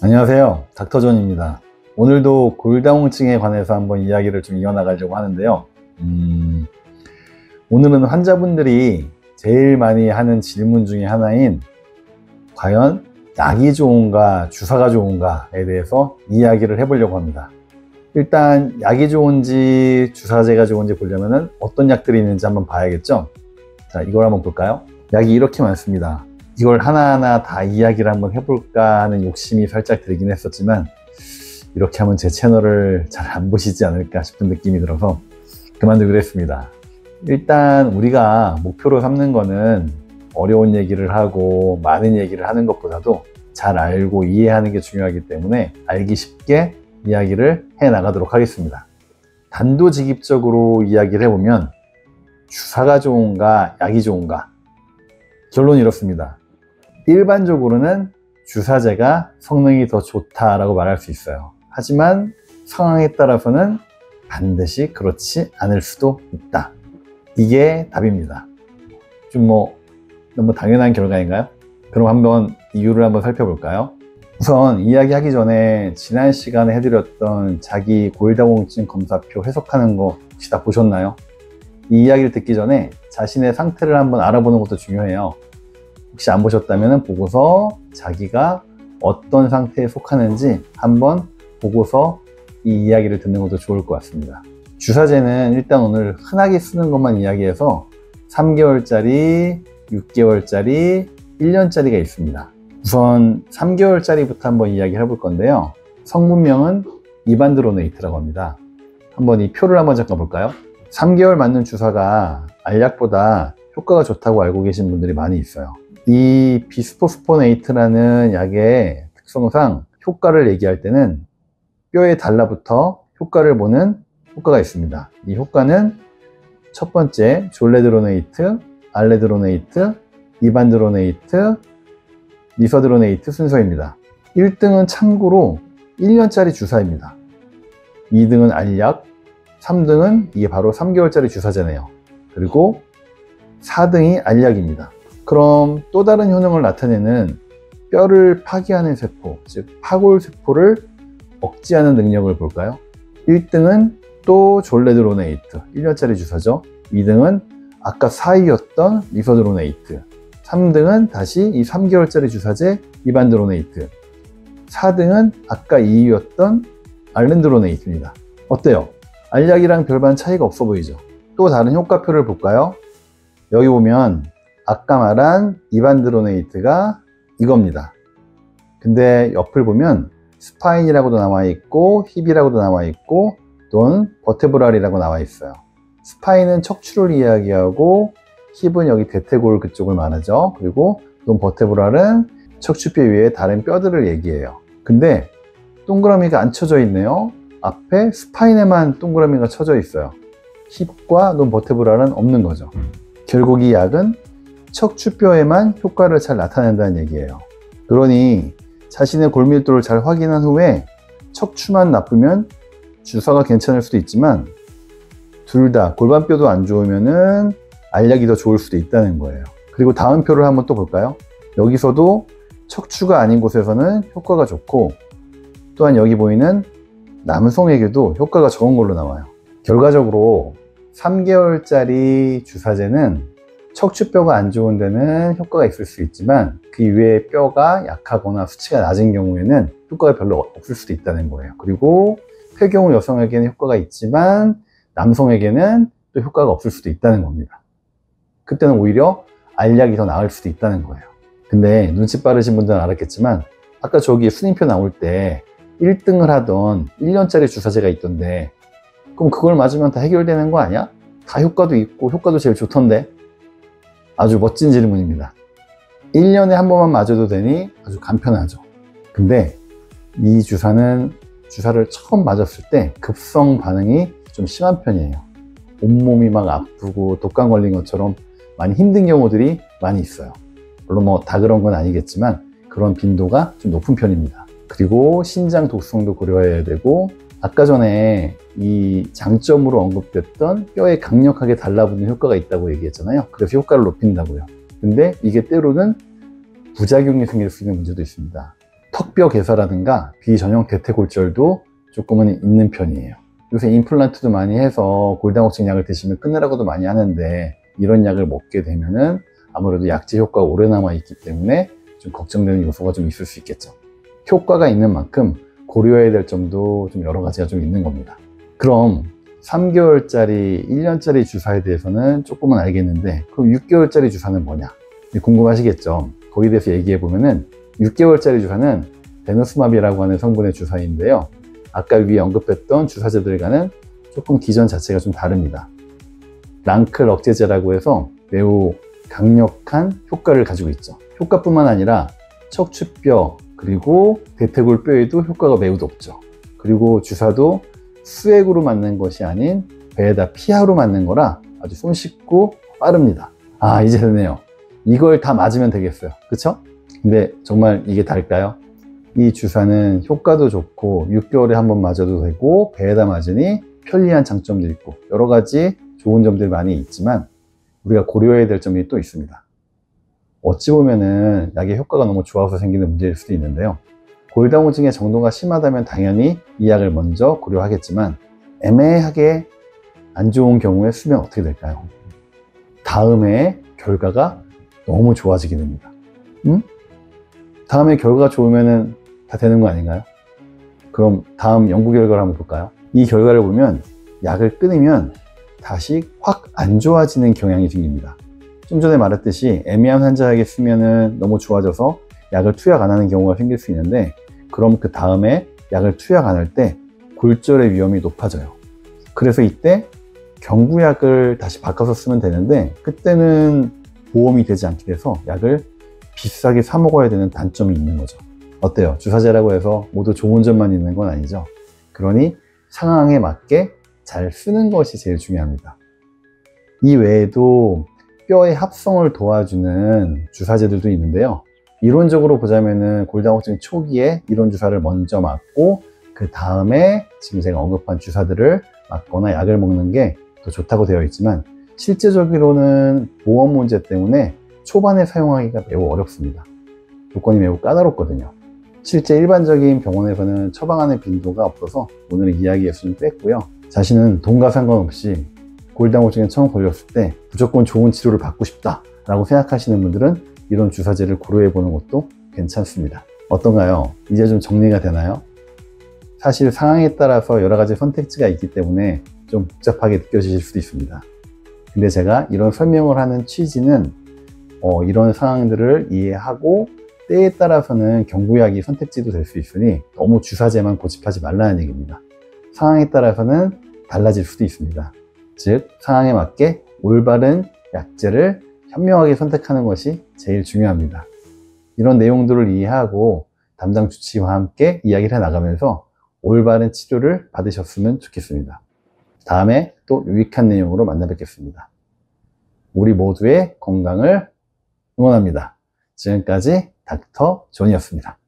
안녕하세요, 닥터존입니다. 오늘도 골다공증에 관해서 한번 이야기를 좀 이어나가려고 하는데요. 오늘은 환자분들이 제일 많이 하는 질문 중에 하나인 과연 약이 좋은가 주사가 좋은가에 대해서 이야기를 해보려고 합니다. 일단 약이 좋은지 주사제가 좋은지 보려면 어떤 약들이 있는지 한번 봐야겠죠. 자, 이걸 한번 볼까요? 약이 이렇게 많습니다. 이걸 하나하나 다 이야기를 한번 해볼까 하는 욕심이 살짝 들긴 했었지만, 이렇게 하면 제 채널을 잘 안 보시지 않을까 싶은 느낌이 들어서 그만두기로 했습니다. 일단 우리가 목표로 삼는 거는 어려운 얘기를 하고 많은 얘기를 하는 것보다도 잘 알고 이해하는 게 중요하기 때문에 알기 쉽게 이야기를 해 나가도록 하겠습니다. 단도직입적으로 이야기를 해보면 주사가 좋은가 약이 좋은가, 결론이 이렇습니다. 일반적으로는 주사제가 성능이 더 좋다라고 말할 수 있어요. 하지만 상황에 따라서는 반드시 그렇지 않을 수도 있다. 이게 답입니다. 좀 너무 당연한 결과인가요? 그럼 한번 이유를 한번 살펴볼까요? 우선 이야기하기 전에 지난 시간에 해드렸던 자기 골다공증 검사표 해석하는 거 혹시 다 보셨나요? 이 이야기를 듣기 전에 자신의 상태를 한번 알아보는 것도 중요해요. 혹시 안 보셨다면 보고서 자기가 어떤 상태에 속하는지 한번 보고서 이 이야기를 듣는 것도 좋을 것 같습니다. 주사제는 일단 오늘 흔하게 쓰는 것만 이야기해서 3개월짜리, 6개월짜리, 1년짜리가 있습니다. 우선 3개월짜리부터 한번 이야기해 볼 건데요. 성분명은 이반드로네이트라고 합니다. 한번 이 표를 한번 잠깐 볼까요? 3개월 맞는 주사가 알약보다 효과가 좋다고 알고 계신 분들이 많이 있어요. 이 비스포스포네이트라는 약의 특성상 효과를 얘기할 때는 뼈에 달라붙어 효과를 보는 효과가 있습니다. 이 효과는 첫 번째 졸레드로네이트, 알레드로네이트, 이반드로네이트, 리서드로네이트 순서입니다. 1등은 참고로 1년짜리 주사입니다. 2등은 알약, 3등은 이게 바로 3개월짜리 주사제네요. 그리고 4등이 알약입니다. 그럼 또 다른 효능을 나타내는 뼈를 파괴하는 세포, 즉 파골세포를 억제하는 능력을 볼까요? 1등은 또 졸레드로네이트, 1년짜리 주사죠. 2등은 아까 4위였던 리서드로네이트, 3등은 다시 이 3개월짜리 주사제 이반드로네이트, 4등은 아까 2위였던 알렌드로네이트입니다. 어때요? 알약이랑 별반 차이가 없어 보이죠? 또 다른 효과표를 볼까요? 여기 보면 아까 말한 이반드로네이트가 이겁니다. 근데 옆을 보면 스파인이라고도 나와 있고 힙이라고도 나와 있고 또는 버테브랄이라고 나와 있어요. 스파인은 척추를 이야기하고 힙은 여기 대퇴골 그쪽을 말하죠. 그리고 또는 버테브랄은 척추뼈 위에 다른 뼈들을 얘기해요. 근데 동그라미가 안 쳐져 있네요. 앞에 스파인에만 동그라미가 쳐져 있어요. 힙과 또는 버테브랄은 없는 거죠. 결국 이 약은 척추뼈에만 효과를 잘 나타낸다는 얘기예요. 그러니 자신의 골밀도를 잘 확인한 후에 척추만 나쁘면 주사가 괜찮을 수도 있지만 둘 다 골반뼈도 안 좋으면은 알약이 더 좋을 수도 있다는 거예요. 그리고 다음 표를 한번 또 볼까요? 여기서도 척추가 아닌 곳에서는 효과가 좋고 또한 여기 보이는 남성에게도 효과가 적은 걸로 나와요. 결과적으로 3개월짜리 주사제는 척추뼈가 안 좋은 데는 효과가 있을 수 있지만 그 이외에 뼈가 약하거나 수치가 낮은 경우에는 효과가 별로 없을 수도 있다는 거예요. 그리고 폐경후 여성에게는 효과가 있지만 남성에게는 또 효과가 없을 수도 있다는 겁니다. 그때는 오히려 알약이 더 나을 수도 있다는 거예요. 근데 눈치 빠르신 분들은 알았겠지만 아까 저기 순위표 나올 때 1등을 하던 1년짜리 주사제가 있던데 그럼 그걸 맞으면 다 해결되는 거 아니야? 다 효과도 있고 효과도 제일 좋던데? 아주 멋진 질문입니다. 1년에 한 번만 맞아도 되니 아주 간편하죠. 근데 이 주사는 주사를 처음 맞았을 때 급성 반응이 좀 심한 편이에요. 온몸이 막 아프고 독감 걸린 것처럼 많이 힘든 경우들이 많이 있어요. 물론 다 그런 건 아니겠지만 그런 빈도가 좀 높은 편입니다. 그리고 신장 독성도 고려해야 되고 아까 전에 이 장점으로 언급됐던 뼈에 강력하게 달라붙는 효과가 있다고 얘기했잖아요. 그래서 효과를 높인다고요. 근데 이게 때로는 부작용이 생길 수 있는 문제도 있습니다. 턱뼈 괴사라든가 비전용 대퇴골절도 조금은 있는 편이에요. 요새 임플란트도 많이 해서 골다공증 약을 드시면 끊으라고도 많이 하는데, 이런 약을 먹게 되면은 아무래도 약제 효과가 오래 남아 있기 때문에 좀 걱정되는 요소가 좀 있을 수 있겠죠. 효과가 있는 만큼 고려해야 될 점도 좀 여러 가지가 좀 있는 겁니다. 그럼 3개월짜리, 1년짜리 주사에 대해서는 조금은 알겠는데, 그럼 6개월짜리 주사는 뭐냐? 궁금하시겠죠? 거기에 대해서 얘기해 보면은 6개월짜리 주사는 데노스마비라고 하는 성분의 주사인데요. 아까 위에 언급했던 주사제들과는 조금 기전 자체가 좀 다릅니다. 랑클 억제제라고 해서 매우 강력한 효과를 가지고 있죠. 효과뿐만 아니라 척추뼈 그리고 대퇴골 뼈에도 효과가 매우 높죠. 그리고 주사도 수액으로 맞는 것이 아닌 배에다 피하로 맞는 거라 아주 손쉽고 빠릅니다. 아, 이제 됐네요. 이걸 다 맞으면 되겠어요. 그쵸? 근데 정말 이게 다일까요? 이 주사는 효과도 좋고 6개월에 한 번 맞아도 되고 배에다 맞으니 편리한 장점도 있고 여러 가지 좋은 점들이 많이 있지만, 우리가 고려해야 될 점이 또 있습니다. 어찌 보면은 약의 효과가 너무 좋아서 생기는 문제일 수도 있는데요. 골다공증의 정도가 심하다면 당연히 이 약을 먼저 고려하겠지만, 애매하게 안 좋은 경우에 쓰면 어떻게 될까요? 다음에 결과가 너무 좋아지게 됩니다. 다음에 결과가 좋으면은 다 되는 거 아닌가요? 그럼 다음 연구 결과를 한번 볼까요? 이 결과를 보면 약을 끊으면 다시 확 안 좋아지는 경향이 생깁니다. 좀 전에 말했듯이 애매한 환자에게 쓰면은 너무 좋아져서 약을 투약 안 하는 경우가 생길 수 있는데, 그럼 그 다음에 약을 투약 안 할 때 골절의 위험이 높아져요. 그래서 이때 경구약을 다시 바꿔서 쓰면 되는데, 그때는 보험이 되지 않게 돼서 약을 비싸게 사 먹어야 되는 단점이 있는 거죠. 어때요? 주사제라고 해서 모두 좋은 점만 있는 건 아니죠. 그러니 상황에 맞게 잘 쓰는 것이 제일 중요합니다. 이 외에도 뼈의 합성을 도와주는 주사제들도 있는데요. 이론적으로 보자면은 골다공증 초기에 이런 주사를 먼저 맞고 그 다음에 지금 제가 언급한 주사들을 맞거나 약을 먹는 게 더 좋다고 되어 있지만, 실제적으로는 보험 문제 때문에 초반에 사용하기가 매우 어렵습니다. 조건이 매우 까다롭거든요. 실제 일반적인 병원에서는 처방하는 빈도가 없어서 오늘 이야기에서 좀 뺐고요. 자신은 돈과 상관없이 골다공증에 처음 걸렸을 때 무조건 좋은 치료를 받고 싶다 라고 생각하시는 분들은 이런 주사제를 고려해 보는 것도 괜찮습니다. 어떤가요? 이제 좀 정리가 되나요? 사실 상황에 따라서 여러 가지 선택지가 있기 때문에 좀 복잡하게 느껴지실 수도 있습니다. 근데 제가 이런 설명을 하는 취지는 이런 상황들을 이해하고 때에 따라서는 경구약이 선택지도 될 수 있으니 너무 주사제만 고집하지 말라는 얘기입니다. 상황에 따라서는 달라질 수도 있습니다. 즉 상황에 맞게 올바른 약제를 현명하게 선택하는 것이 제일 중요합니다. 이런 내용들을 이해하고 담당 주치의와 함께 이야기를 해나가면서 올바른 치료를 받으셨으면 좋겠습니다. 다음에 또 유익한 내용으로 만나 뵙겠습니다. 우리 모두의 건강을 응원합니다. 지금까지 닥터 존이었습니다.